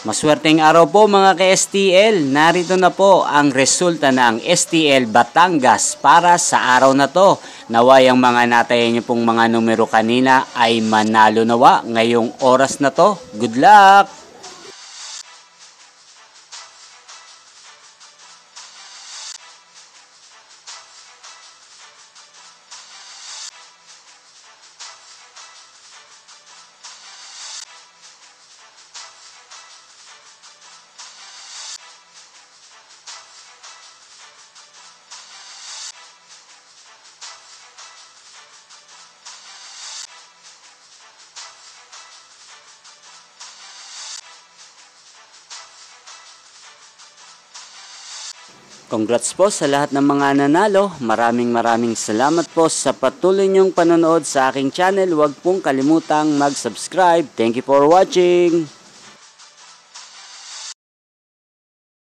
Maswerteng araw po mga ka-STL. Narito na po ang resulta ng STL Batangas para sa araw na to. Naway ang mga natayan niyo pong mga numero kanina ay manalo nawa ngayong oras na to. Good luck! Congrats po sa lahat ng mga nanalo. Maraming salamat po sa patuloy niyong panonood sa aking channel. Huwag pong kalimutang mag-subscribe. Thank you for watching.